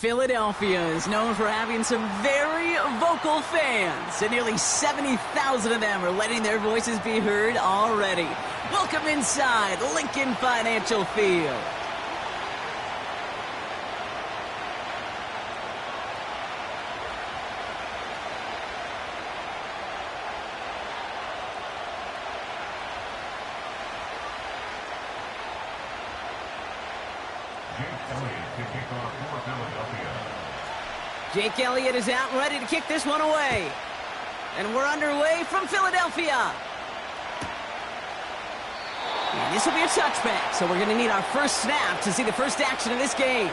Philadelphia is known for having some very vocal fans, and nearly 70,000 of them are letting their voices be heard already. Welcome inside Lincoln Financial Field. Jake Elliott is out and ready to kick this one away. And we're underway from Philadelphia. And this will be a touchback, so we're going to need our first snap to see the first action of this game.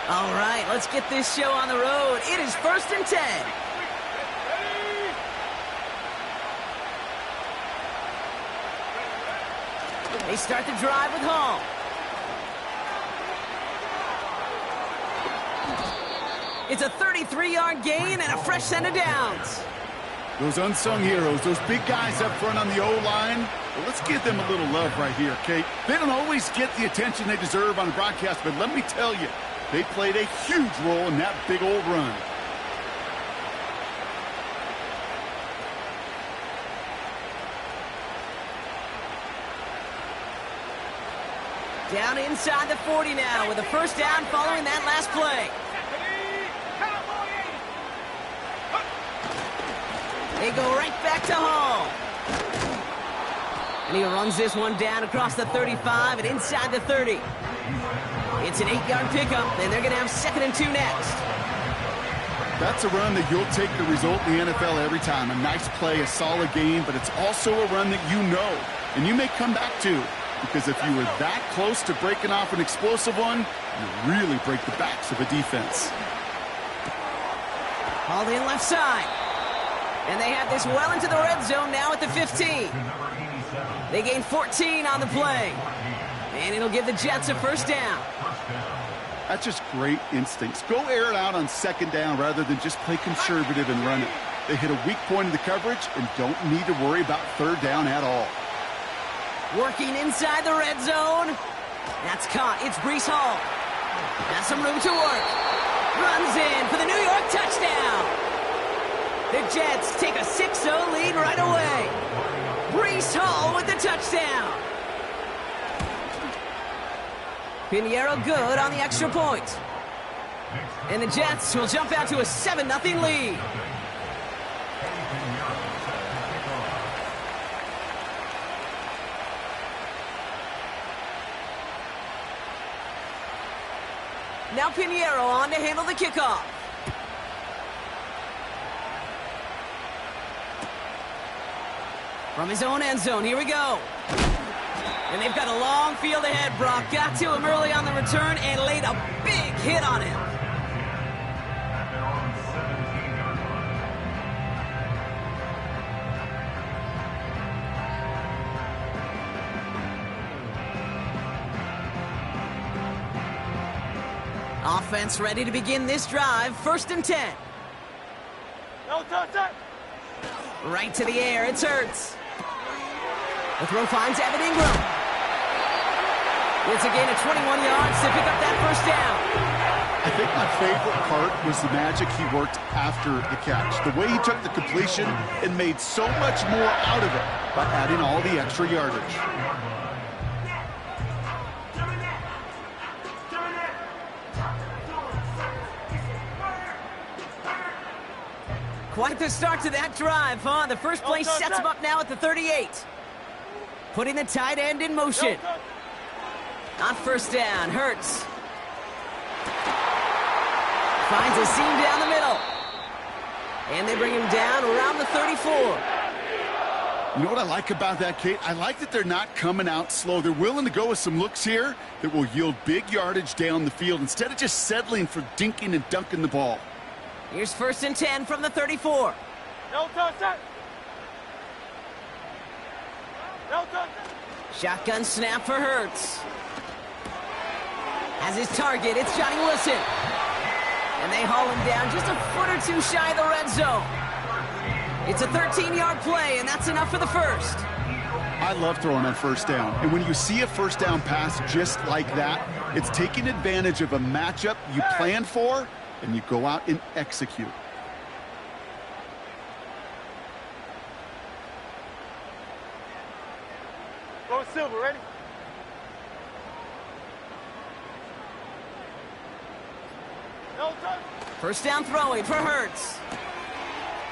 All right, let's get this show on the road. It is 1st and 10. They start the drive with Hall. It's a 33-yard gain and a fresh set of downs. Those unsung heroes, those big guys up front on the O-line, well, let's give them a little love right here, Kate. They don't always get the attention they deserve on the broadcast, but let me tell you, they played a huge role in that big old run. Down inside the 40 now with a first down following that last play. They go right back to Hall. And he runs this one down across the 35 and inside the 30. It's an 8-yard pickup, and they're going to have 2nd and 2 next. That's a run that you'll take the result in the NFL every time. A nice play, a solid game, but it's also a run that you know, and you may come back to. Because if you were that close to breaking off an explosive one, you really break the backs of a defense. Hauled in left side. And they have this well into the red zone now at the 15. They gain 14 on the play. And it'll give the Jets a first down. That's just great instincts. Go air it out on 2nd down rather than just play conservative and run it. They hit a weak point in the coverage and don't need to worry about 3rd down at all. Working inside the red zone. That's caught. It's Breece Hall. Has some room to work. Runs in for the New York touchdown. The Jets take a 6-0 lead right away. Breece Hall with the touchdown. Pinheiro good on the extra point. And the Jets will jump out to a 7-0 lead. Now Pinheiro on to handle the kickoff. From his own end zone, here we go. And they've got a long field ahead, Brock. Got to him early on the return and laid a big hit on him. Offense ready to begin this drive. 1st and 10. Right to the air. It's Hurts. The throw finds Evan Ingram. It's a gain of 21 yards to pick up that first down. I think my favorite part was the magic he worked after the catch. The way he took the completion and made so much more out of it by adding all the extra yardage. Quite the start to that drive, huh? The first play sets him up now at the 38. Putting the tight end in motion. On first down, Hurts. Finds a seam down the middle. And they bring him down around the 34. You know what I like about that, Kate? I like that they're not coming out slow. They're willing to go with some looks here that will yield big yardage down the field instead of just settling for dinking and dunking the ball. Here's 1st and 10 from the 34. Shotgun snap for Hurts. As his target, it's Johnny Wilson. And they haul him down just a foot or two shy of the red zone. It's a 13-yard play, and that's enough for the first. I love throwing on first down. And when you see a first down pass just like that, it's taking advantage of a matchup you planned for, and you go out and execute. Go Silver, ready? No touch. First down throwing for Hurts.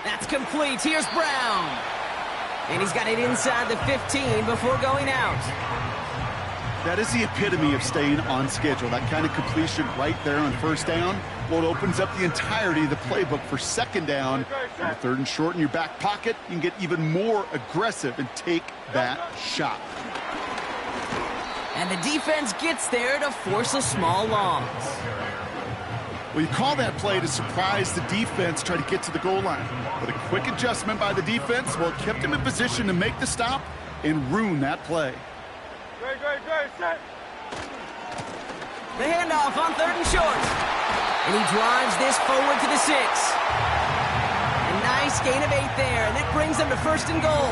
That's complete. Here's Brown. And he's got it inside the 15 before going out. That is the epitome of staying on schedule. That kind of completion right there on first down. Well, it opens up the entirety of the playbook for second down. On third and short in your back pocket, you can get even more aggressive and take that shot. And the defense gets there to force a small loss. Well, you call that play to surprise the defense, try to get to the goal line. But a quick adjustment by the defense, well, it kept him in position to make the stop and ruin that play. Great, set. The handoff on third and short. And he drives this forward to the 6. A nice gain of 8 there, and that brings them to first and goal.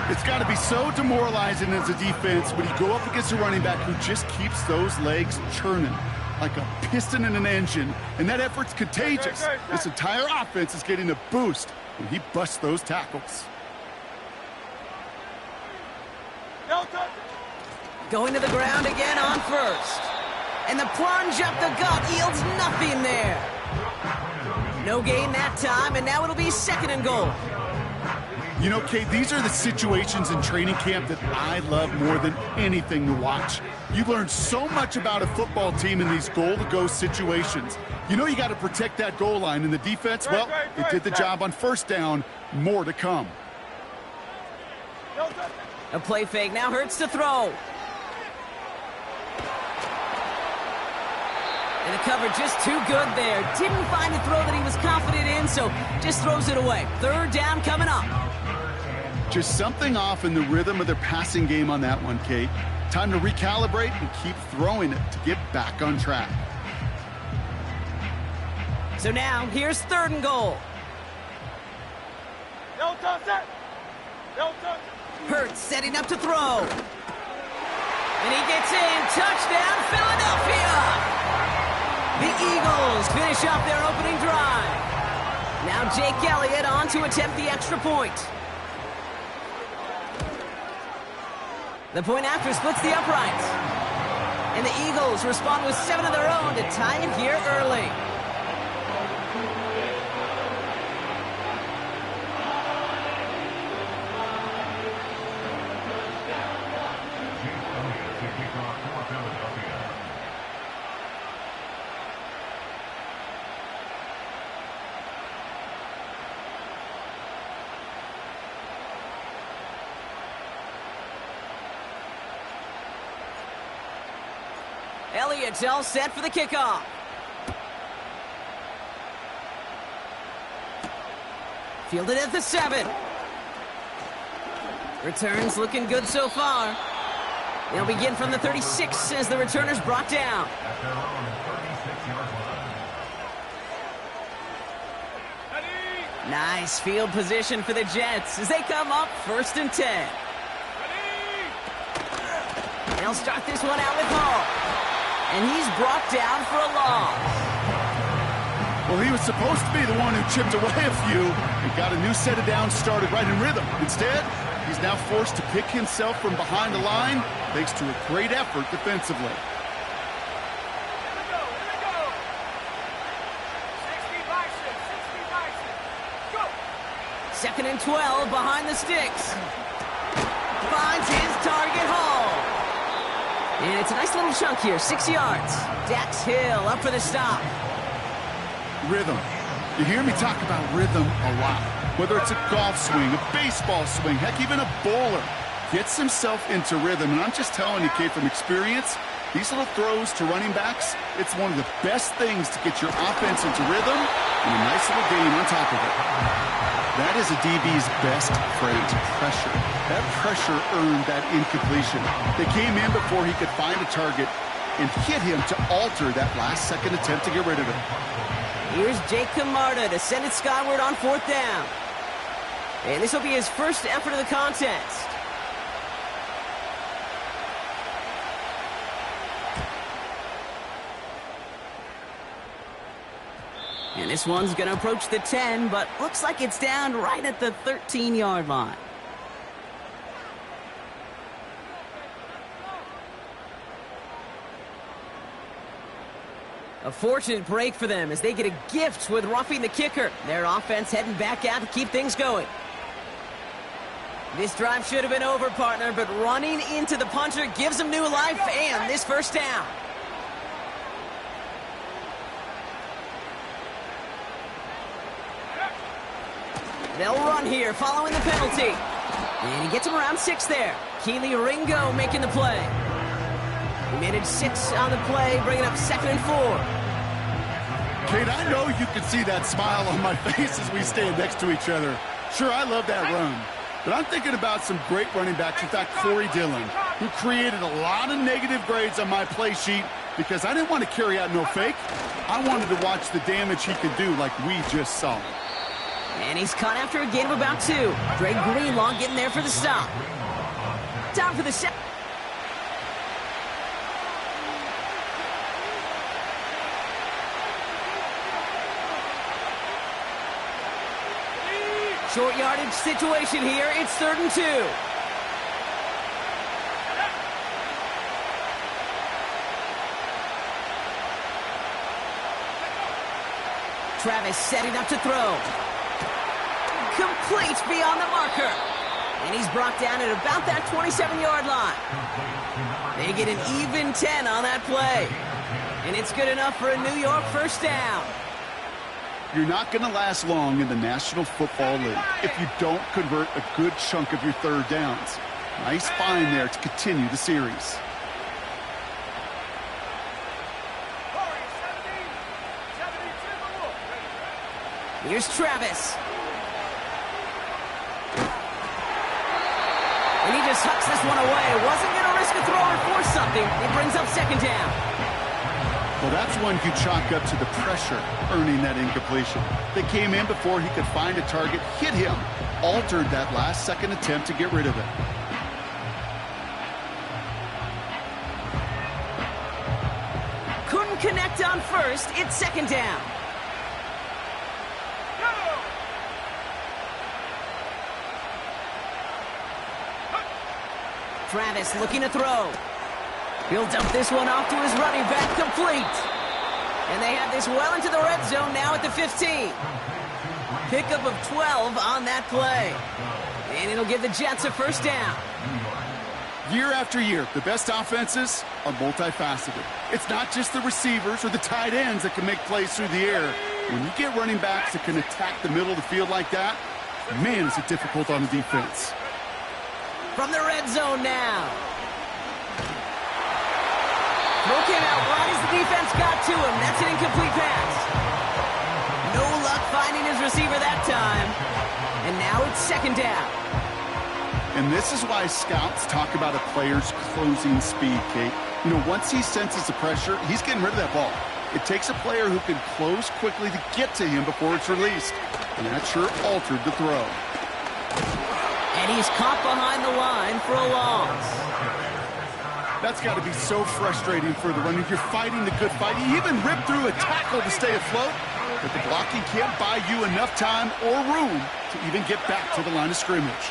It's got to be so demoralizing as a defense when you go up against a running back who just keeps those legs churning like a piston in an engine, and that effort's contagious. This entire offense is getting a boost when he busts those tackles. No touch. Going to the ground again on first. And the plunge up the gut yields nothing there. No gain that time, and now it'll be second and goal. You know, Kate, these are the situations in training camp that I love more than anything to watch. You learn so much about a football team in these goal-to-go situations. You know you got to protect that goal line, and the defense, well, they did the job on first down. More to come. No touch. A play fake now Hurts to throw. And the cover just too good there. Didn't find the throw that he was confident in, so just throws it away. Third down coming up. Just something off in the rhythm of their passing game on that one, Kate. Time to recalibrate and keep throwing it to get back on track. So now, here's third and goal. No touch. No touch. Hurts setting up to throw. And he gets in. Touchdown, Philadelphia! The Eagles finish up their opening drive. Now Jake Elliott on to attempt the extra point. The point after splits the uprights. And the Eagles respond with 7 of their own to tie it here early. Elliott's all set for the kickoff. Fielded at the 7. Returns looking good so far. They'll begin from the 36 as the returner's brought down. Nice field position for the Jets as they come up first and 10. They'll start this one out with Hall. And he's brought down for a loss. Well, he was supposed to be the one who chipped away a few and got a new set of downs started right in rhythm. Instead, he's now forced to pick himself from behind the line thanks to a great effort defensively. Here we go. 60 by 6. Go. Second and 12 behind the sticks. Finds his target, Hall. And it's a nice little chunk here, 6 yards. Dax Hill up for the stop. Rhythm. You hear me talk about rhythm a lot. Whether it's a golf swing, a baseball swing, heck, even a bowler. Gets himself into rhythm. And I'm just telling you, Kate, from experience, these little throws to running backs, it's one of the best things to get your offense into rhythm and a nice little game on top of it. That is a DB's best trait, pressure. That pressure earned that incompletion. They came in before he could find a target and hit him to alter that last-second attempt to get rid of it. Here's Jake Camarda to send it skyward on fourth down. And this will be his first effort of the contest. And this one's going to approach the 10, but looks like it's down right at the 13-yard line. A fortunate break for them as they get a gift with roughing the kicker. Their offense heading back out to keep things going. This drive should have been over, partner, but running into the punter gives them new life and this first down. They'll run here following the penalty. And he gets him around 6 there. Keely Ringo making the play. He made it 6 on the play, bringing up 2nd and 4. Kate, I know you can see that smile on my face as we stand next to each other. Sure, I love that run. But I'm thinking about some great running backs. In fact, Corey Dillon, who created a lot of negative grades on my play sheet because I didn't want to carry out no fake. I wanted to watch the damage he could do like we just saw. And he's caught after a gain of about 2. Dre Greenlaw getting there for the stop. Time for the set. Short yardage situation here. It's 3rd and 2. Travis setting up to throw. Complete beyond the marker. And he's brought down at about that 27-yard line. They get an even 10 on that play. And it's good enough for a New York first down. You're not going to last long in the National Football League if you don't convert a good chunk of your 3rd downs. Nice find there to continue the series. Here's Travis. And he just hucks this one away. Wasn't going to risk a throw or force something. It brings up 2nd down. Well, that's one you chalk up to the pressure earning that incompletion. They came in before he could find a target, hit him, altered that last-second attempt to get rid of it. Couldn't connect on first. It's 2nd down. Travis looking to throw. He'll dump this one off to his running back, complete. And they have this well into the red zone now at the 15. Pickup of 12 on that play. And it'll give the Jets a first down. Year after year, the best offenses are multifaceted. It's not just the receivers or the tight ends that can make plays through the air. When you get running backs that can attack the middle of the field like that, man, is it difficult on the defense. From the red zone now. Throw came out right as the defense got to him. That's an incomplete pass. No luck finding his receiver that time. And now it's 2nd down. And this is why scouts talk about a player's closing speed, Kate. You know, once he senses the pressure, he's getting rid of that ball. It takes a player who can close quickly to get to him before it's released. And that sure altered the throw. And he's caught behind the line for a loss. That's got to be so frustrating for the runner. You're fighting the good fight. He even ripped through a tackle to stay afloat, but the blocking can't buy you enough time or room to even get back to the line of scrimmage.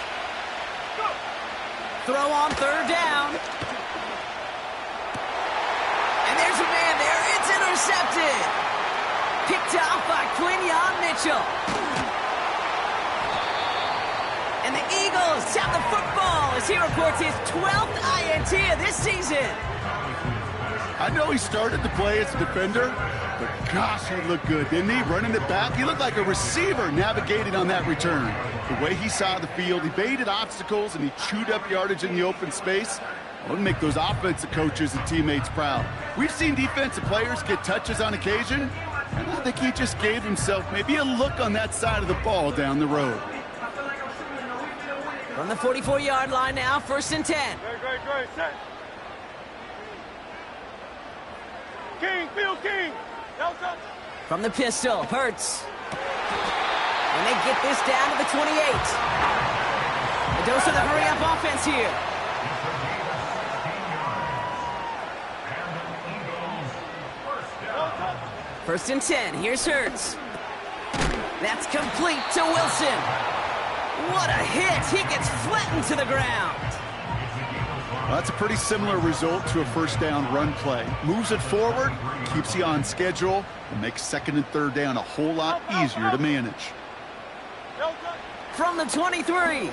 Throw on 3rd down. And there's a man there. It's intercepted. Picked off by Quinyon Mitchell. And the Eagles have the football as he reports his 12th INT of this season. I know he started the play as a defender, but gosh, he looked good, didn't he? Running it back, he looked like a receiver navigating on that return. The way he saw the field, he baited obstacles, and he chewed up yardage in the open space. It would make those offensive coaches and teammates proud. We've seen defensive players get touches on occasion, and I think he just gave himself maybe a look on that side of the ball down the road. From the 44-yard line now, 1st and 10. Great, set. King, Field King. Delta. From the pistol, Hurts. And they get this down to the 28. A dose of the hurry-up offense here. First and 10. Here's Hurts. That's complete to Wilson. What a hit. He gets flattened to the ground. Well, that's a pretty similar result to a first down run play. Moves it forward, keeps you on schedule, and makes second and third down a whole lot easier to manage. From the 23.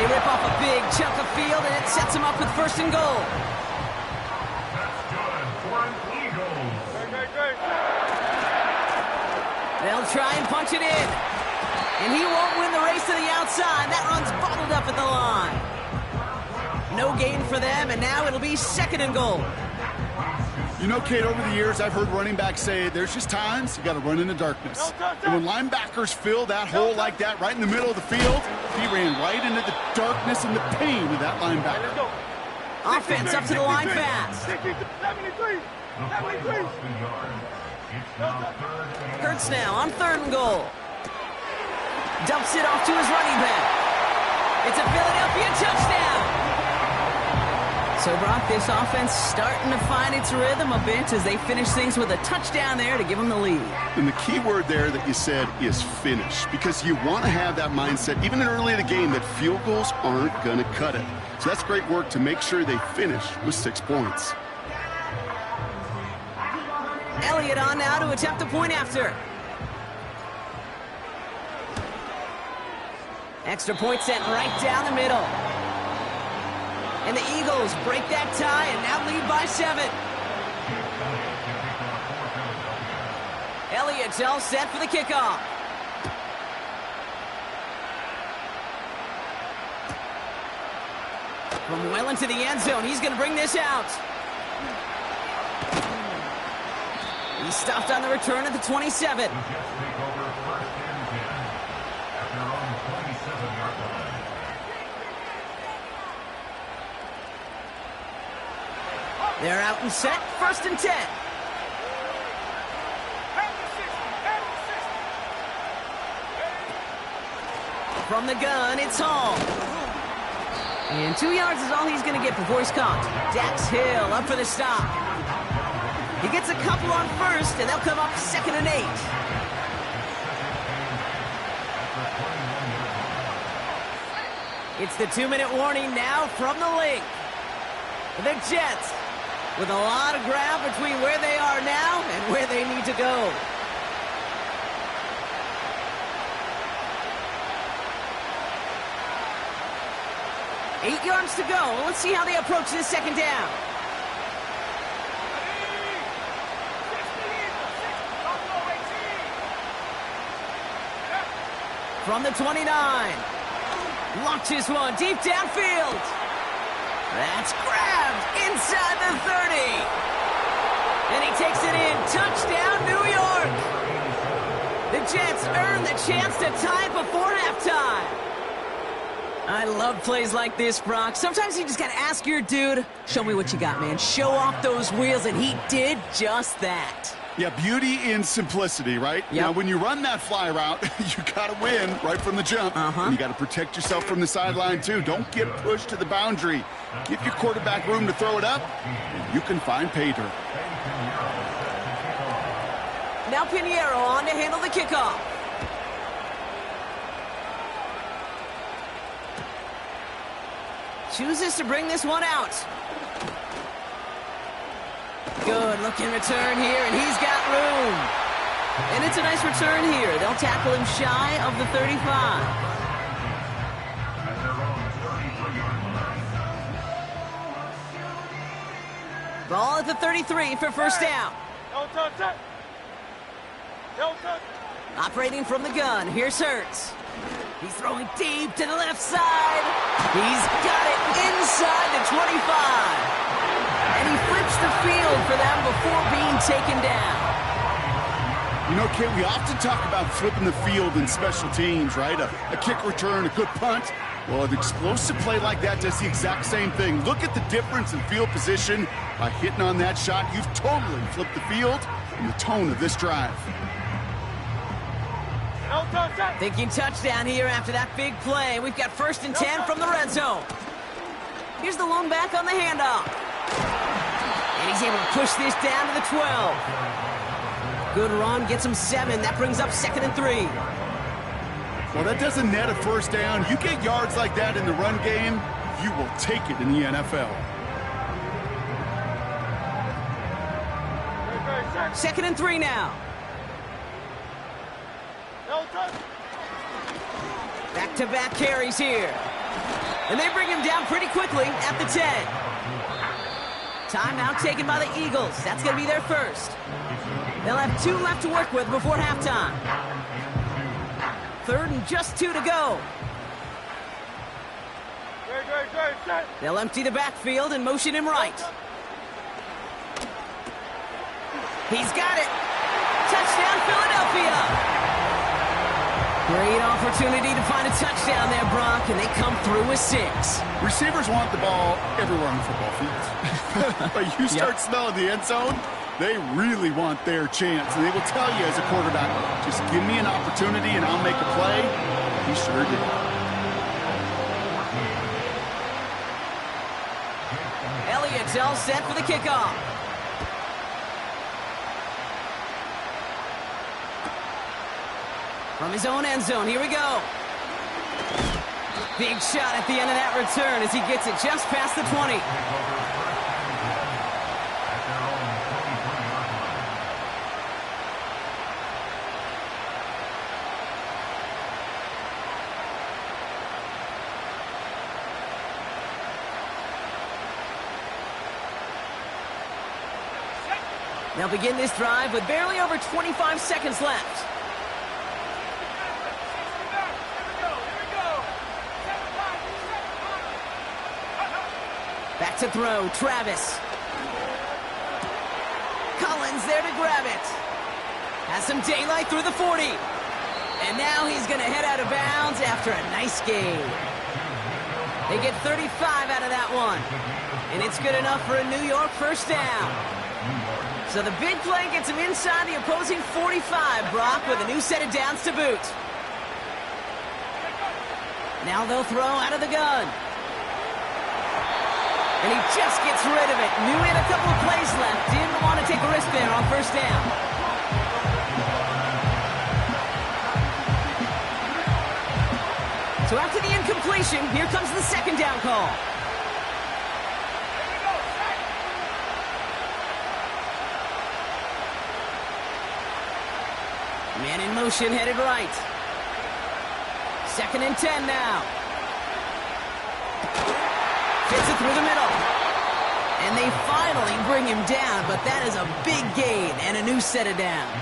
Rip off a big chunk of field, and it sets him up with first and goal. They'll try and punch it in. And he won't win the race to the outside. That run's bottled up at the line. No gain for them, and now it'll be second and goal. You know, Kate, over the years, I've heard running backs say there's just times you got to run in the darkness. And when linebackers fill that hole like that right in the middle of the field, he ran right into the darkness and the pain of that linebacker. Offense up to the line fast. 73. Hurts now on third and goal. Dumps it off to his running back. It's a Philadelphia touchdown. So, Brock, this offense starting to find its rhythm a bit as they finish things with a touchdown there to give them the lead. And the key word there that you said is finish, because you want to have that mindset, even early in the game, that field goals aren't going to cut it. So that's great work to make sure they finish with 6 points. Elliott on now to attempt the point after. Extra point sent right down the middle. And the Eagles break that tie and now lead by 7. Elliott's all set for the kickoff. From well into the end zone, he's going to bring this out. He stopped on the return at the 27. They're out and set, first and 10. From the gun, it's Hall. And 2 yards is all he's going to get before he's caught. Dax Hill up for the stop. He gets a couple on first, and they'll come up second and 8. It's the 2-minute warning now from the link. The Jets with a lot of ground between where they are now and where they need to go. Eight yards to go. Let's see how they approach this second down. From the 29. Launches one deep downfield. That's grabbed inside the 30. And he takes it in. Touchdown, New York. The Jets earn the chance to tie before halftime. I love plays like this, Brock. Sometimes you just got to ask your dude, show me what you got, man. Show off those wheels, and he did just that. Yeah, beauty in simplicity, right? Yep. Now, when you run that fly route, you got to win right from the jump. And you got to protect yourself from the sideline, too. Don't get pushed to the boundary. Give your quarterback room to throw it up, and you can find pay dirt. Now Pinheiro on to handle the kickoff. Chooses to bring this one out. Good looking return here, and he's got room. And it's a nice return here. They'll tackle him shy of the 35. Ball at the 33 for first down. Operating from the gun, here's Hurts. He's throwing deep to the left side. He's got it inside the 25. And he flips the field for them before being taken down. You know, Kate, we often talk about flipping the field in special teams, right? A kick return, a good punt. Well, an explosive play like that does the exact same thing. Look at the difference in field position. By hitting on that shot, you've totally flipped the field and the tone of this drive. Thinking touchdown here after that big play. We've got 1st and 10 from the red zone. Here's the lone back on the handoff. And he's able to push this down to the 12. Good run, gets him 7. That brings up 2nd and 3. Well, that doesn't net a first down. You get yards like that in the run game, you will take it in the NFL. 2nd and 3 now. Back-to-back carries here. And they bring him down pretty quickly at the 10. Timeout taken by the Eagles. That's going to be their first. They'll have 2 left to work with before halftime. 3rd and just 2 to go. They'll empty the backfield and motion him right. He's got it. Touchdown, Philadelphia. Great opportunity to find a touchdown there, Brock, and they come through with 6. Receivers want the ball everywhere on the football field. But you start smelling the end zone, they really want their chance. And they will tell you as a quarterback, just give me an opportunity and I'll make a play. He sure did. Elliott's all set for the kickoff. From his own end zone, here we go. Big shot at the end of that return as he gets it just past the 20. They'll begin this drive with barely over 25 seconds left. Back to throw, Travis. Collins there to grab it. Has some daylight through the 40. And now he's going to head out of bounds after a nice gain. They get 35 out of that one. And it's good enough for a New York first down. So the big play gets him inside the opposing 45, Brock, with a new set of downs to boot. Now they'll throw out of the gun. And he just gets rid of it. Knew he had a couple of plays left. Didn't want to take a risk there on first down. So after the incompletion, here comes the 2nd down call. Man in motion, headed right. 2nd and 10 now. Gets it through the middle. And they finally bring him down, but that is a big gain and a new set of downs.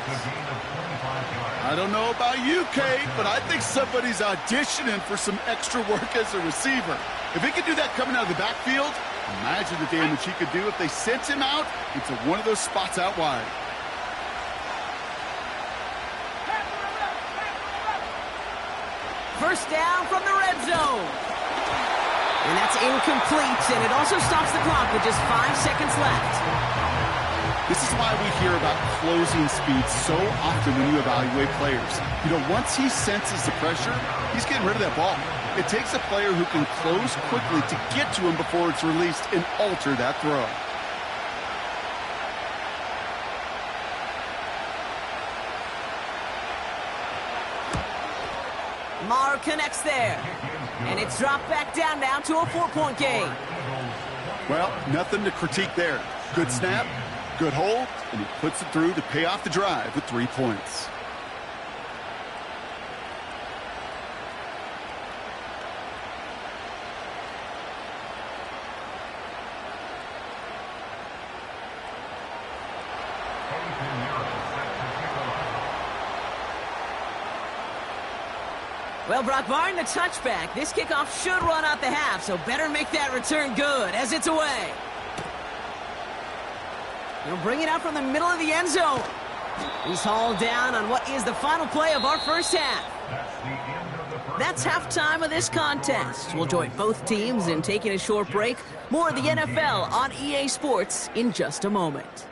I don't know about you, Kate, but I think somebody's auditioning for some extra work as a receiver. If he could do that coming out of the backfield, imagine the damage he could do if they sent him out into one of those spots out wide. First down from the red zone. And that's incomplete, and it also stops the clock with just 5 seconds left. This is why we hear about closing speed so often when you evaluate players. You know, once he senses the pressure, he's getting rid of that ball. It takes a player who can close quickly to get to him before it's released and alter that throw. Maher connects there. And it's dropped back down now to a 4-point game. Well, nothing to critique there. Good snap, good hold, and he puts it through to pay off the drive with 3 points. Well, Brock, barring the touchback, this kickoff should run out the half, so better make that return good as it's away. He'll bring it out from the middle of the end zone. He's hauled down on what is the final play of our first half. That's halftime of this contest. We'll join both teams in taking a short break. More of the NFL on EA Sports in just a moment.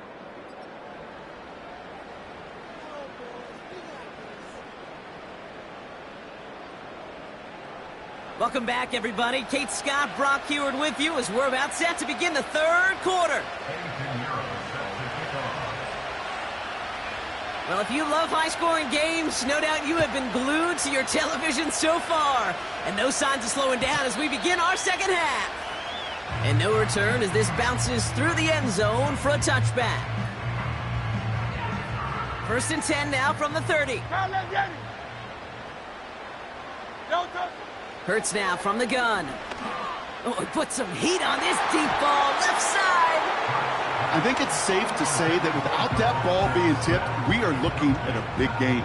Welcome back, everybody. Kate Scott, Brock Heward with you as we're about set to begin the third quarter. Well, if you love high-scoring games, no doubt you have been glued to your television so far. And no signs of slowing down as we begin our second half. And no return as this bounces through the end zone for a touchback. 1st and 10 now from the 30. Hurts now from the gun. Oh, he put some heat on this deep ball, left side. I think it's safe to say that without that ball being tipped, we are looking at a big game.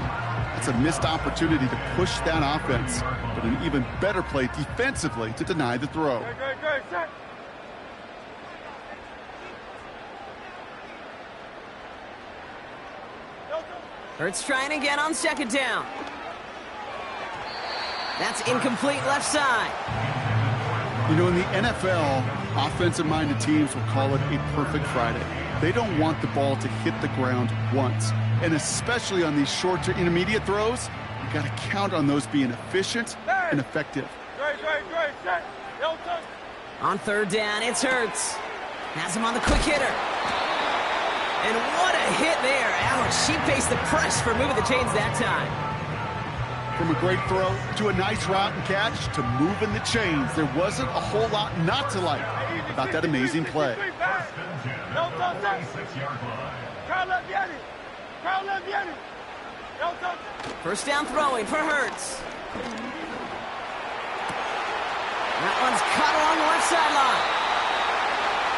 It's a missed opportunity to push that offense, but an even better play defensively to deny the throw. Good, set. Hurts trying again on 2nd down. That's incomplete left side. You know, in the NFL, offensive-minded teams will call it a perfect Friday. They don't want the ball to hit the ground once. And especially on these short to intermediate throws, you got to count on those being efficient and effective. Great, set. On 3rd down, it's Hurts. Has him on the quick hitter. And what a hit there. Ouch, she faced the press for moving the chains that time. From a great throw to a nice route and catch to moving the chains, there wasn't a whole lot not to like about that amazing play. First down throwing for Hurts. That one's caught along the left sideline.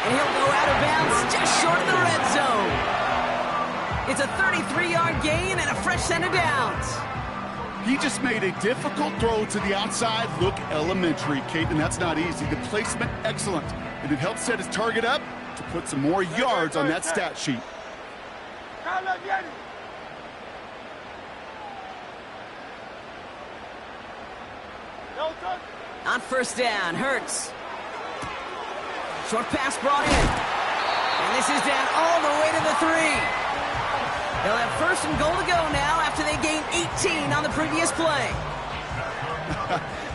And he'll go out of bounds just short of the red zone. It's a 33-yard gain and a fresh set of downs. He just made a difficult throw to the outside look elementary, Kate, and that's not easy. The placement, excellent. And it helped set his target up to put some more yards on that stat sheet. On 1st down, Hurts. Short pass brought in. And this is down all the way to the 3. They'll have 1st and goal to go now after they gained 18 on the previous play.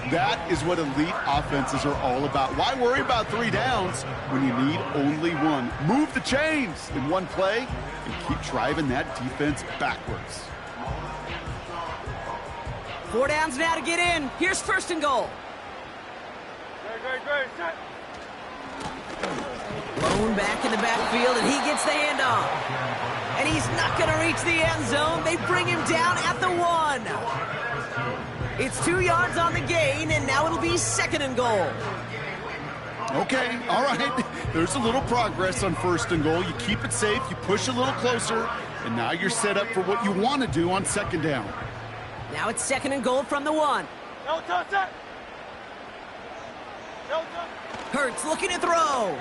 That is what elite offenses are all about. Why worry about 3 downs when you need only 1? Move the chains in one play and keep driving that defense backwards. 4 downs now to get in. Here's 1st and goal. Great, set. Blown back in the backfield, and he gets the handoff. And he's not going to reach the end zone. They bring him down at the 1. It's 2 yards on the gain, and now it'll be 2nd and goal. Okay, all right. There's a little progress on 1st and goal. You keep it safe, you push a little closer, and now you're set up for what you want to do on 2nd down. Now it's 2nd and goal from the 1. Hurts looking to throw.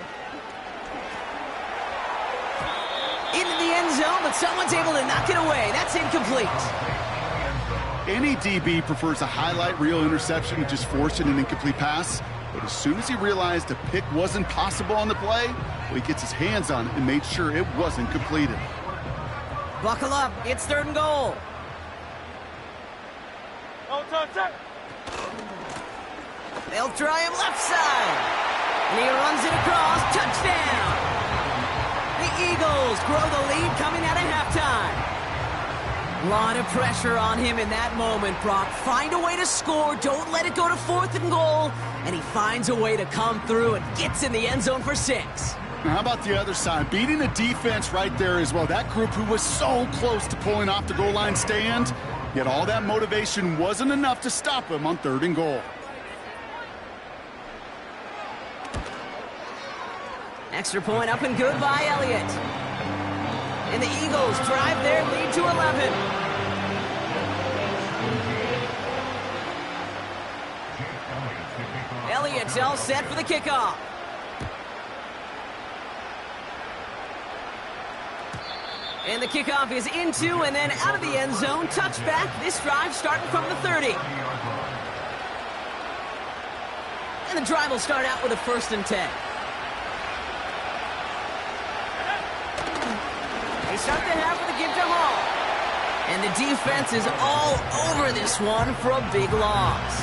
Into the end zone, but someone's able to knock it away. That's incomplete. Any DB prefers a highlight reel interception to just forcing an incomplete pass. But as soon as he realized a pick wasn't possible on the play, well, he gets his hands on it and made sure it wasn't completed. Buckle up. It's 3rd and goal. They'll try him left side. And he runs it across. Touchdown. The Eagles grow the lead coming out of halftime. A lot of pressure on him in that moment, Brock. Find a way to score. Don't let it go to 4th and goal. And he finds a way to come through and gets in the end zone for 6. Now, how about the other side? Beating a defense right there as well. That group who was so close to pulling off the goal line stand, yet all that motivation wasn't enough to stop him on 3rd and goal. Extra point up and good by Elliott. And the Eagles drive their lead to 11. Elliott's all set for the kickoff. And the kickoff is into and then out of the end zone. Touchback. This drive starting from the 30. And the drive will start out with a 1st and 10. They start the half with a give to Hall. And the defense is all over this one for a big loss.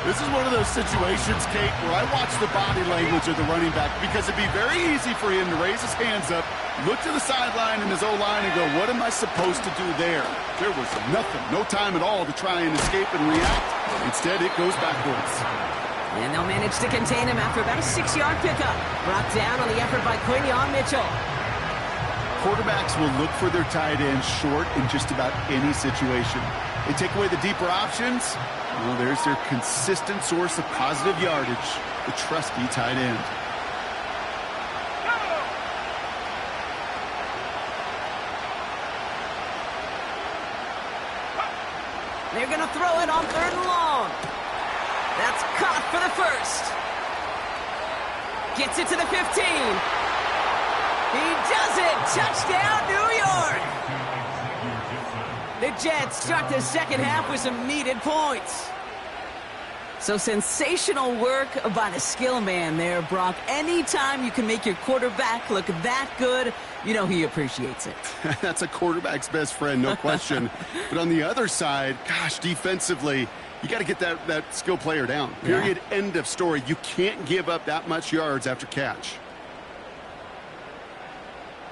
This is one of those situations, Kate, where I watch the body language of the running back because it'd be very easy for him to raise his hands up, look to the sideline in his O-line and go, what am I supposed to do there? There was nothing, no time at all to try and escape and react. Instead, it goes backwards. And they'll manage to contain him after about a 6-yard pickup. Brought down on the effort by Quinion Mitchell. Quarterbacks will look for their tight end short in just about any situation. They take away the deeper options. Well, there's their consistent source of positive yardage, the trusty tight end. They're going to throw it on 3rd and long. That's caught for the 1st. Gets it to the 15. He does it! Touchdown, New York! The Jets start the second half with some needed points. So sensational work by the skill man there, Brock. Anytime you can make your quarterback look that good, you know he appreciates it. That's a quarterback's best friend, no question. But on the other side, gosh, defensively, you got to get that skill player down. Period, end of story. You can't give up that much yards after catch.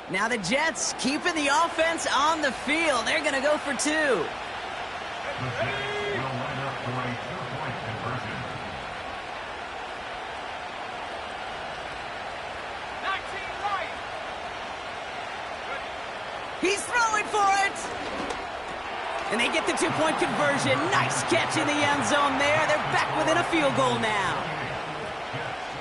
Now the Jets keeping the offense on the field. They're going to go for 2. He's throwing for it. And they get the 2-point conversion. Nice catch in the end zone there. They're back within a field goal now.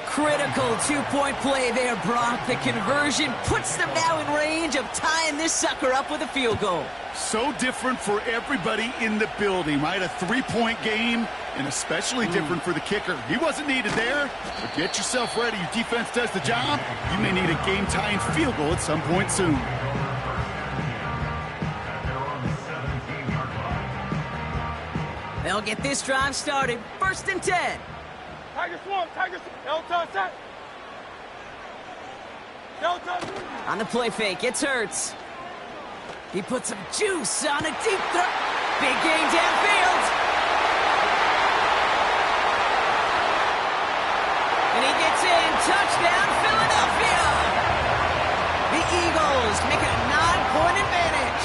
Critical 2-point play there, Brock. The conversion puts them now in range of tying this sucker up with a field goal. So different for everybody in the building, right? A 3-point game, and especially different for the kicker. He wasn't needed there, but get yourself ready. Your defense does the job. You may need a game-tying field goal at some point soon. They'll get this drive started. 1st and 10. Tiger Swamp, Tiger Swamp. Delta set. Delta. On the play fake, it's Hurts. He puts some juice on a deep throw. Big game downfield. And he gets in. Touchdown, Philadelphia. The Eagles make it a 9-point advantage.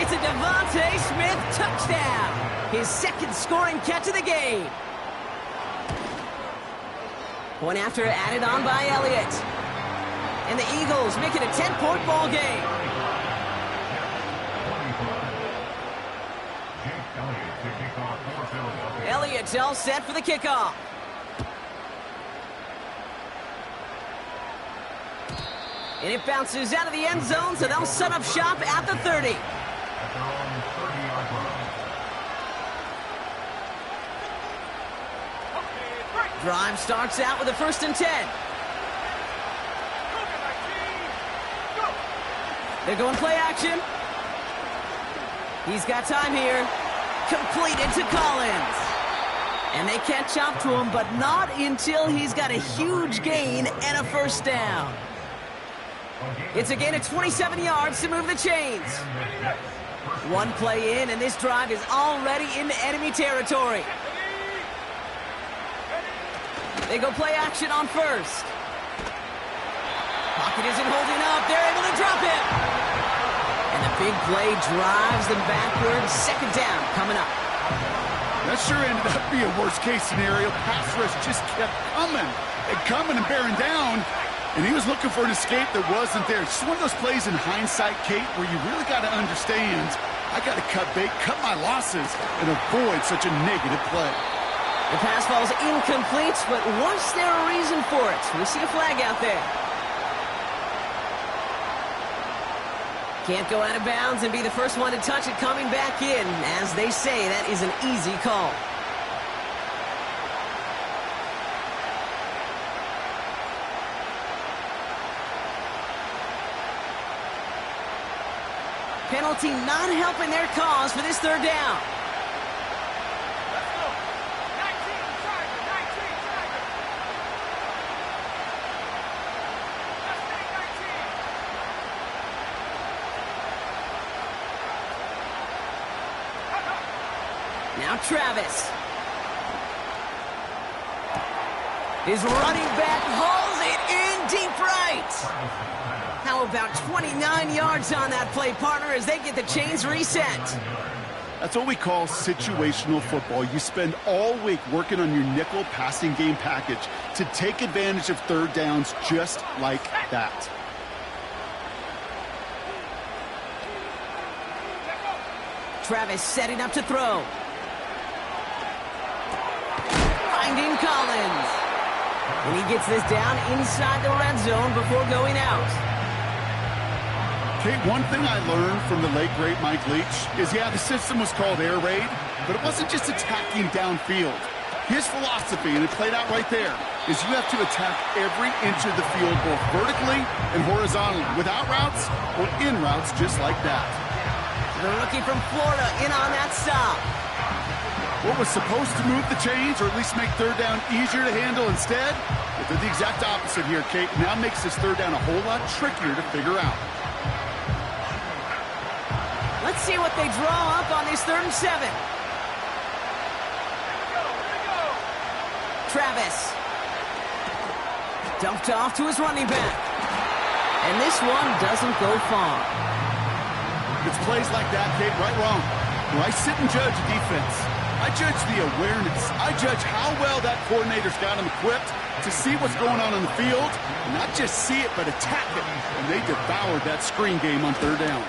It's a Devontae Smith touchdown. His 2nd scoring catch of the game. Point after added on by Elliott. And the Eagles make it a 10-point ball game. Elliott's all set for the kickoff. And it bounces out of the end zone, so they'll set up shop at the 30. Drive starts out with a 1st and 10. They're going play action. He's got time here. Completed to Collins. And they catch up to him, but not until he's got a huge gain and a 1st down. It's a gain of 27 yards to move the chains. One play in, and this drive is already into enemy territory. They go play action on 1st. Pocket isn't holding up. They're able to drop it. And the big play drives them backwards. 2nd down coming up. That sure ended up being a worst-case scenario. Pass rush just kept coming and bearing down. And he was looking for an escape that wasn't there. It's just one of those plays in hindsight, Kate, where you really got to understand, I got to cut bait, cut my losses, and avoid such a negative play. The pass falls incomplete, but was there a reason for it? We see a flag out there. Can't go out of bounds and be the first one to touch it coming back in. As they say, that is an easy call. Penalty not helping their cause for this third down. Let's go. 19, Tiger. 19, Tiger. Let's take 19. Now Travis. His running back hauls it in deep right. How about 29 yards on that play, partner, as they get the chains reset? That's what we call situational football. You spend all week working on your nickel passing game package to take advantage of third downs just like that. Travis setting up to throw. Finding Collins. And he gets this down inside the red zone before going out. Okay, one thing I learned from the late, great Mike Leach is, yeah, the system was called air raid, but it wasn't just attacking downfield. His philosophy, and it played out right there, is you have to attack every inch of the field, both vertically and horizontally, without routes or in routes just like that. The rookie from Florida in on that stop. What was supposed to move the chains, or at least make third down easier to handle instead, it did the exact opposite here, Kate. Now makes this third down a whole lot trickier to figure out. Let's see what they draw up on this 3rd and 7. Travis. Dumped off to his running back. And this one doesn't go far. It's plays like that, Kate, right, wrong. When I sit and judge a defense, I judge the awareness. I judge how well that coordinator's got him equipped to see what's going on the field, and not just see it, but attack it. And they devoured that screen game on third down.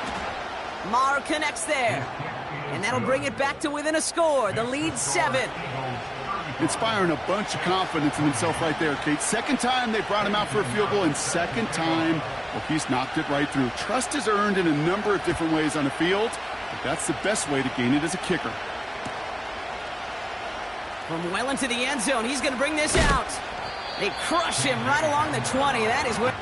Maher connects there. And that'll bring it back to within a score. The lead 7. Inspiring a bunch of confidence in himself right there, Kate. Second time they brought him out for a field goal, and second time, well, he's knocked it right through. Trust is earned in a number of different ways on the field, but that's the best way to gain it as a kicker. From well into the end zone, he's going to bring this out. They crush him right along the 20. That is where...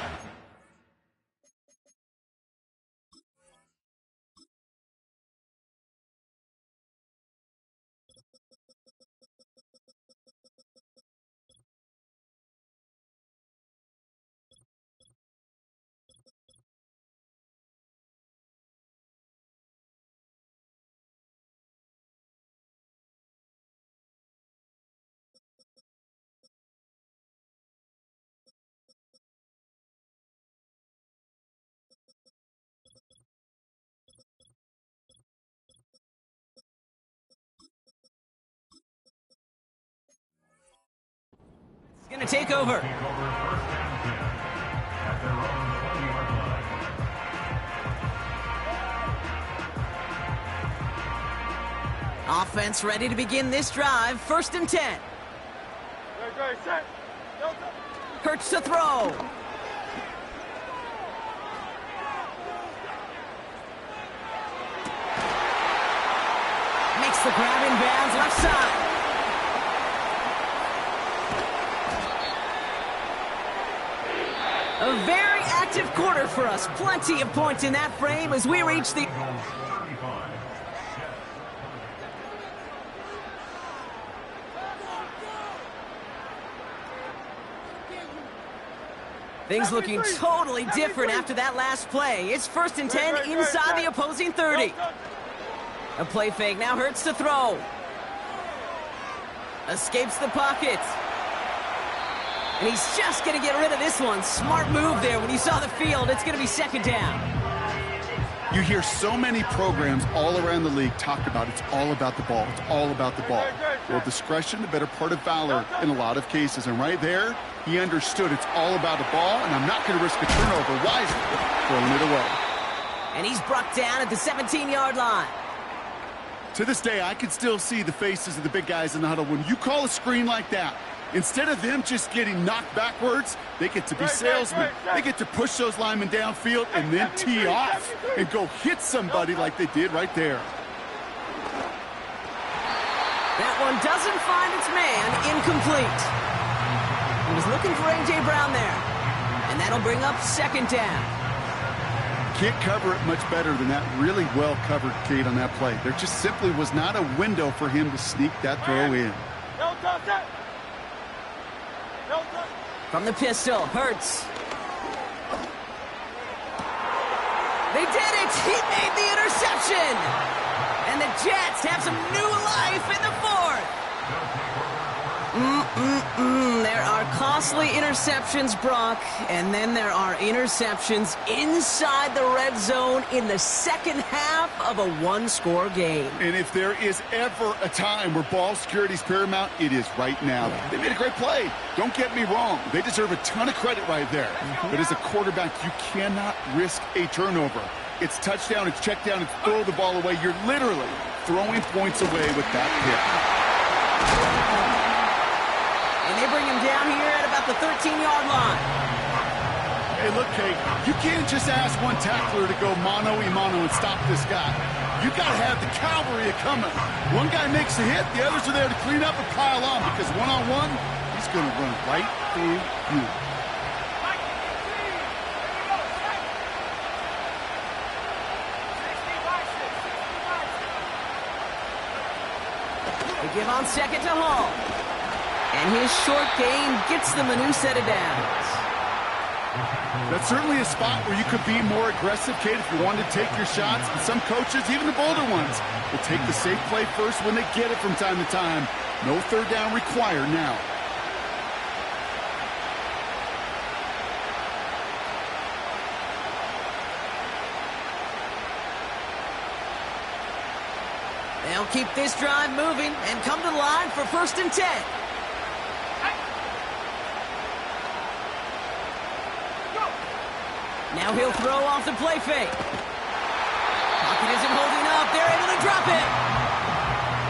Going to take over. Offense ready to begin this drive. 1st and 10. Great, set. Hurts to throw. Makes the grab in bounds left side. A very active quarter for us. Plenty of points in that frame as we reach the... Things looking totally different after that last play. It's 1st and 10 inside the opposing 30. A play fake now Hurts to throw. Escapes the pocket. And he's just going to get rid of this one. Smart move there when he saw the field. It's going to be 2nd down. You hear so many programs all around the league talk about it's all about the ball. It's all about the ball. Well, discretion, the better part of valor in a lot of cases. And right there, he understood it's all about the ball, and I'm not going to risk a turnover wisely, throwing it away. And he's brought down at the 17-yard line. To this day, I can still see the faces of the big guys in the huddle. When you call a screen like that, instead of them just getting knocked backwards, they get to be salesmen. They get to push those linemen downfield and then tee off and go hit somebody like they did right there. That one doesn't find its man. Incomplete. He was looking for A.J. Brown there. And that'll bring up 2nd down. can't cover it much better than that. Really well covered, Kate, on that play. There just simply was not a window for him to sneak that throw in. No touch it. No touch. From the pistol, Hurts. They did it! He made the interception! And the Jets have some new life in the fourth! There are costly interceptions, Brock, and then there are interceptions inside the red zone in the second half of a one-score game. And if there is ever a time where ball security is paramount, it is right now. They made a great play. Don't get me wrong. They deserve a ton of credit right there. But as a quarterback, you cannot risk a turnover. It's touchdown, it's check down, it's throw the ball away. You're literally throwing points away with that pick. And they bring him down here at about the 13-yard line. Hey, look, Kate, you can't just ask one tackler to go mano-a-mano and stop this guy. You got to have the cavalry coming. One guy makes a hit, the others are there to clean up and pile on, because one-on-one, he's going to run right through you. They give on second to Hall. And his short gain gets them a new set of downs. That's certainly a spot where you could be more aggressive, Kate, if you wanted to take your shots. And some coaches, even the bolder ones, will take the safe play first when they get it from time to time. No third down required now. They'll keep this drive moving and come to the line for 1st and 10. Now he'll throw off the play fake. Pocket isn't holding up. They're able to drop it.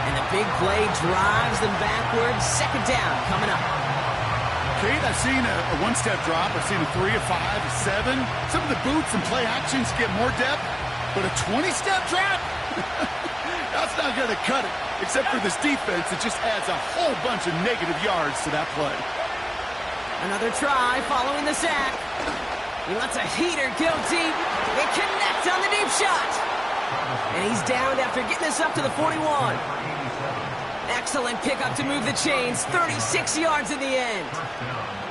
And the big play drives them backwards. 2nd down coming up. Kate, I've seen a one-step drop. I've seen a 3, a 5, a 7. Some of the boots and play actions get more depth. But a 20-step drop? That's not going to cut it. Except for this defense, it just adds a whole bunch of negative yards to that play. Another try following the sack. He lets a heater go deep. They connect on the deep shot. And he's downed after getting this up to the 41. Excellent pickup to move the chains. 36 yards in the end.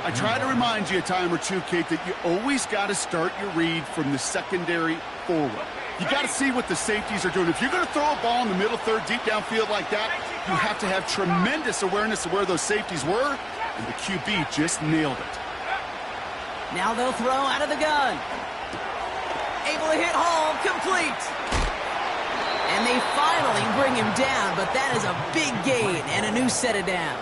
I try to remind you a time or two, Kate, that you always got to start your read from the secondary forward. You got to see what the safeties are doing. If you're going to throw a ball in the middle third, deep downfield like that, you have to have tremendous awareness of where those safeties were, and the QB just nailed it. Now they'll throw out of the gun. Able to hit Hall, complete. And they finally bring him down, but that is a big gain and a new set of downs.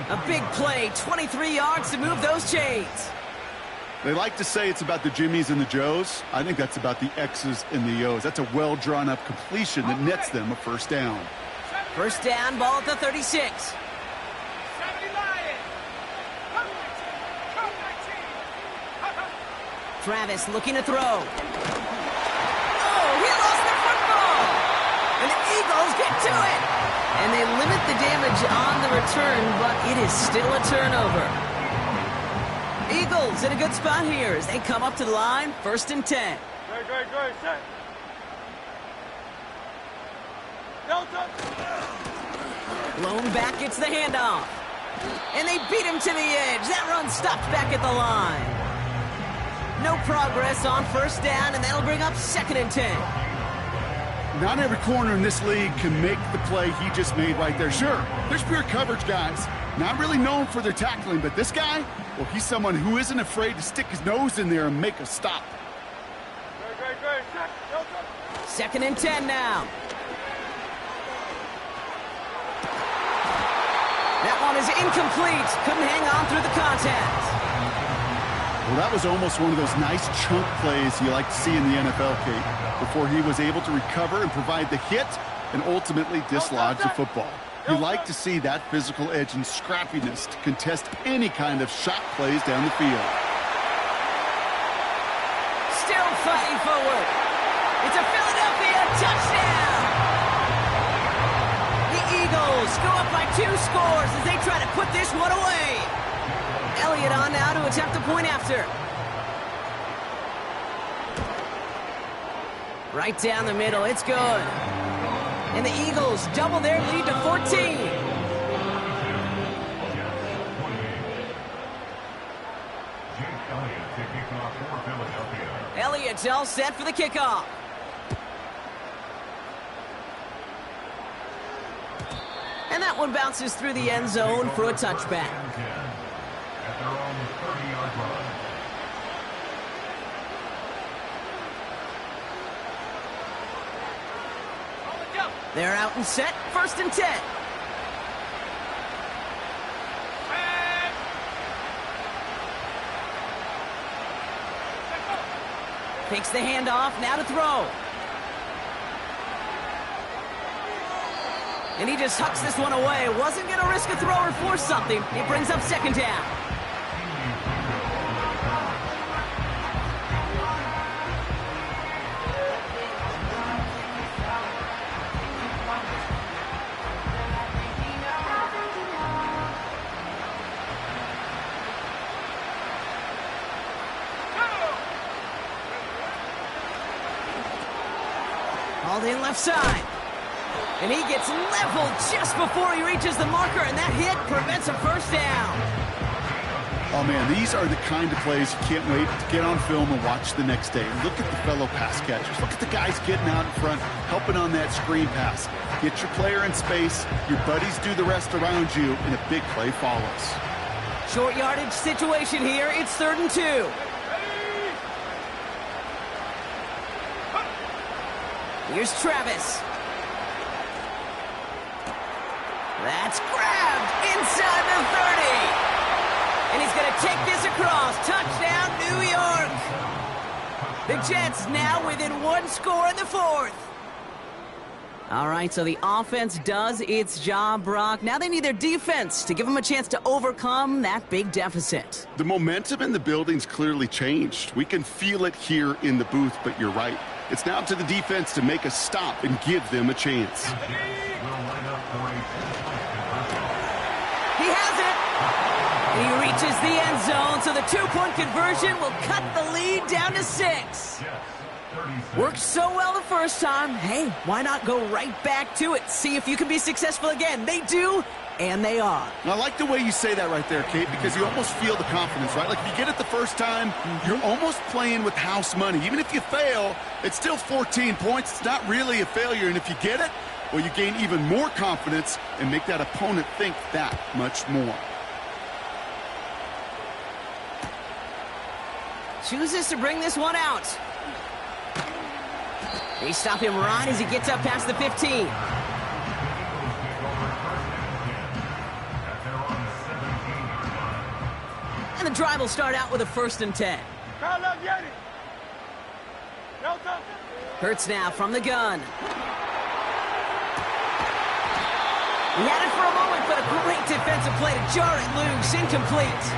A big play, 23 yards to move those chains. They like to say it's about the Jimmies and the Joes. I think that's about the X's and the O's. That's a well-drawn-up completion that nets them a 1st down. 1st down, ball at the 36. Travis looking to throw. Oh, he lost the football! And the Eagles get to it! And they limit the damage on the return, but it is still a turnover. Eagles in a good spot here as they come up to the line, 1st and 10. Good, set. Delta. Blown back gets the handoff. And they beat him to the edge. That run stopped back at the line. No progress on 1st down, and that'll bring up 2nd and 10. Not every corner in this league can make the play he just made right there. Sure, there's pure coverage guys. Not really known for their tackling, but this guy, well, he's someone who isn't afraid to stick his nose in there and make a stop. Good, set. Delta. 2nd and 10 now. That one is incomplete. Couldn't hang on through the contact. Well, that was almost one of those nice chunk plays you like to see in the NFL, Kate, before he was able to recover and provide the hit and ultimately dislodge the football. You like to see that physical edge and scrappiness to contest any kind of shot plays down the field. Still fighting forward. It's a Philadelphia touchdown! The Eagles go up by 2 scores as they try to put this one away. Elliott on now to attempt the point after. Right down the middle, it's good. And the Eagles double their lead to 14. Elliott's all set for the kickoff. And that one bounces through the end zone for a touchback. They're out and set, 1st and 10. Takes the handoff, now to throw. And he just hucks this one away. Wasn't going to risk a throw or force something. It brings up 2nd down. Called in left side. And he gets leveled just before he reaches the marker, and that hit prevents a 1st down. Oh, man, these are the kind of plays you can't wait to get on film and watch the next day. Look at the fellow pass catchers. Look at the guys getting out in front, helping on that screen pass. Get your player in space, your buddies do the rest around you, and a big play follows. Short yardage situation here. It's 3rd and 2. Here's Travis. That's grabbed inside the 30. And he's going to take this across. Touchdown, New York. The Jets now within 1 score in the 4th. All right, so the offense does its job, Brock. Now they need their defense to give them a chance to overcome that big deficit. The momentum in the building's clearly changed. We can feel it here in the booth, but you're right. It's now up to the defense to make a stop and give them a chance. He has it. And he reaches the end zone, so the 2-point conversion will cut the lead down to 6. Worked so well the first time. Hey, why not go right back to it? See if you can be successful again. They do, and they are. And I like the way you say that right there, Kate, because you almost feel the confidence, right? Like if you get it the first time, you're almost playing with house money. Even if you fail, it's still 14 points. It's not really a failure. And if you get it, well, you gain even more confidence and make that opponent think that much more. Chooses to bring this one out. They stop him right as he gets up past the 15. And the drive will start out with a 1st and 10. Hurts now from the gun. He had it for a moment, but a great defensive play to jar it loose. Incomplete.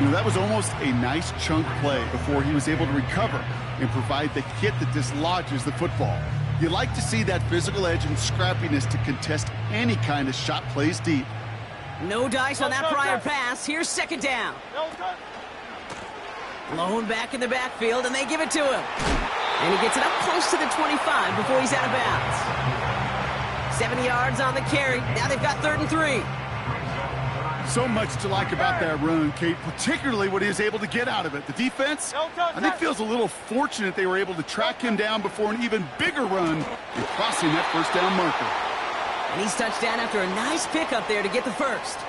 You know, that was almost a nice chunk play before he was able to recover and provide the hit that dislodges the football. You like to see that physical edge and scrappiness to contest any kind of shot plays deep. No dice on that prior pass. Here's 2nd down. Lone back in the backfield, and they give it to him. And he gets it up close to the 25 before he's out of bounds. 7 yards on the carry. Now they've got 3rd and 3. So much to like about that run, Kate, particularly what he was able to get out of it. The defense, I think, feels a little fortunate they were able to track him down before an even bigger run and crossing that 1st down marker. And he's touched down after a nice pickup there to get the 1st.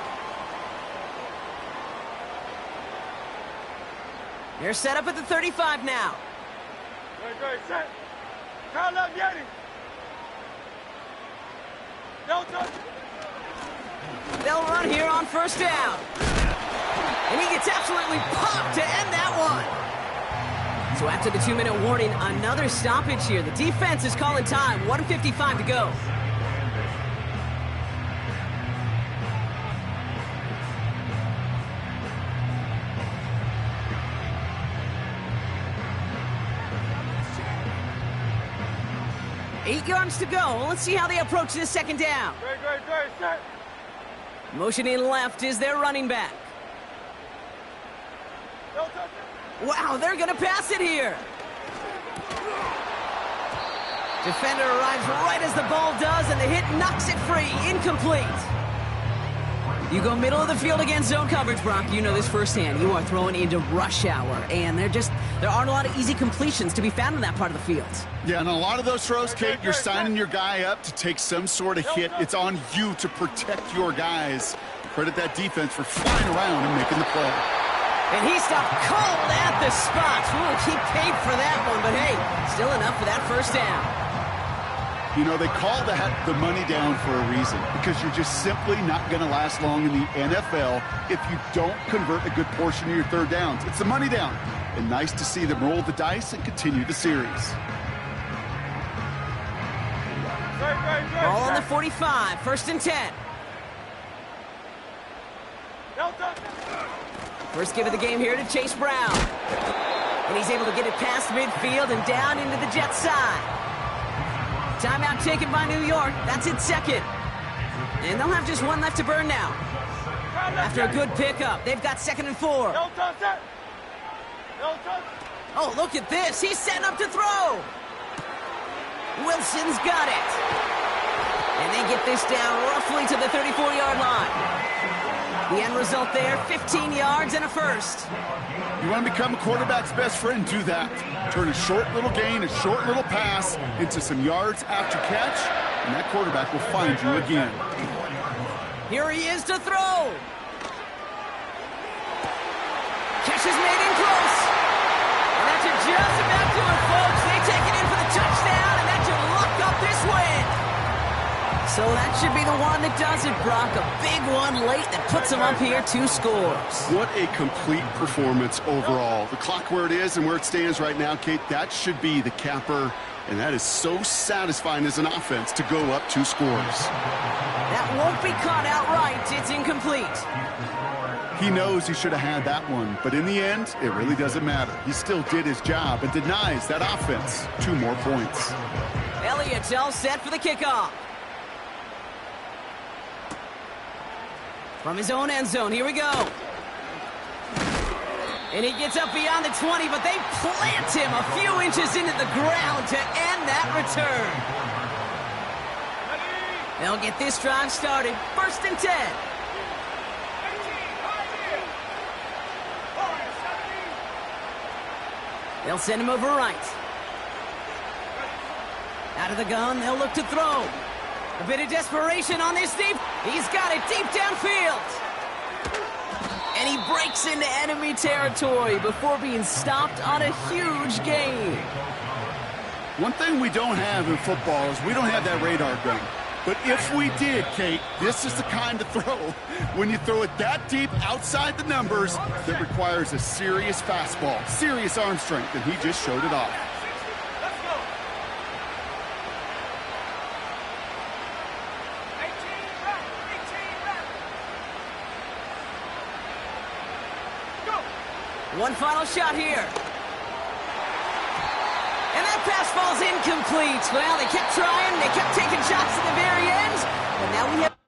They're set up at the 35 now. Great, set. Call up Yeti. No touch. They'll run here on 1st down. And he gets absolutely popped to end that one. So after the 2-minute warning, another stoppage here. The defense is calling time. 1:55 to go. Eight yards to go. Let's see how they approach this 2nd down. Great, set. Motioning left is their running back. No touch. Wow, they're going to pass it here. Defender arrives right as the ball does, and the hit knocks it free. Incomplete. You go middle of the field against zone coverage, Brock. You know this firsthand. You are throwing into rush hour, and there aren't a lot of easy completions to be found in that part of the field. Yeah, and a lot of those throws, Kate, you're signing your guy up to take some sort of hit. It's on you to protect your guys. Credit that defense for flying around and making the play. And he stopped cold at the spot. Ooh, he paid for that one, but hey, still enough for that first down. You know, they call that the money down for a reason, because you're just simply not going to last long in the NFL if you don't convert a good portion of your third downs. It's the money down. And nice to see them roll the dice and continue the series. Ball on the 45, 1st and 10. First give of the game here to Chase Brown. And he's able to get it past midfield and down into the Jets side. Timeout taken by New York. That's its second. And they'll have just one left to burn now. After a good pickup, they've got 2nd and 4. Oh, look at this. He's setting up to throw. Wilson's got it. And they get this down roughly to the 34-yard line. The end result there, 15 yards and a first. You want to become a quarterback's best friend, do that. Turn a short little gain, a short little pass into some yards after catch, and that quarterback will find you again. Here he is to throw. Catch is made in close. And that's just about to it, folks. They take it in for the touchdown, and that should lock up this win. So that should be the one that does it, Brock. A big one late that puts them up here 2 scores. What a complete performance overall. The clock where it is and where it stands right now, Kate, that should be the capper. And that is so satisfying as an offense to go up 2 scores. That won't be caught outright. It's incomplete. He knows he should have had that one, but in the end, it really doesn't matter. He still did his job and denies that offense 2 more points. Elliott's all set for the kickoff. From his own end zone, here we go. And he gets up beyond the 20, but they plant him a few inches into the ground to end that return. They'll get this drive started. 1st and 10. They'll send him over right. Out of the gun, they'll look to throw. A bit of desperation on this deep. He's got it deep downfield. And he breaks into enemy territory before being stopped on a huge gain. One thing we don't have in football is we don't have that radar gun. But if we did, Kate, this is the kind of throw, when you throw it that deep outside the numbers, that requires a serious fastball, serious arm strength, and he just showed it off. One final shot here. And that pass falls incomplete. Well, they kept trying. They kept taking shots at the very end. But now we have...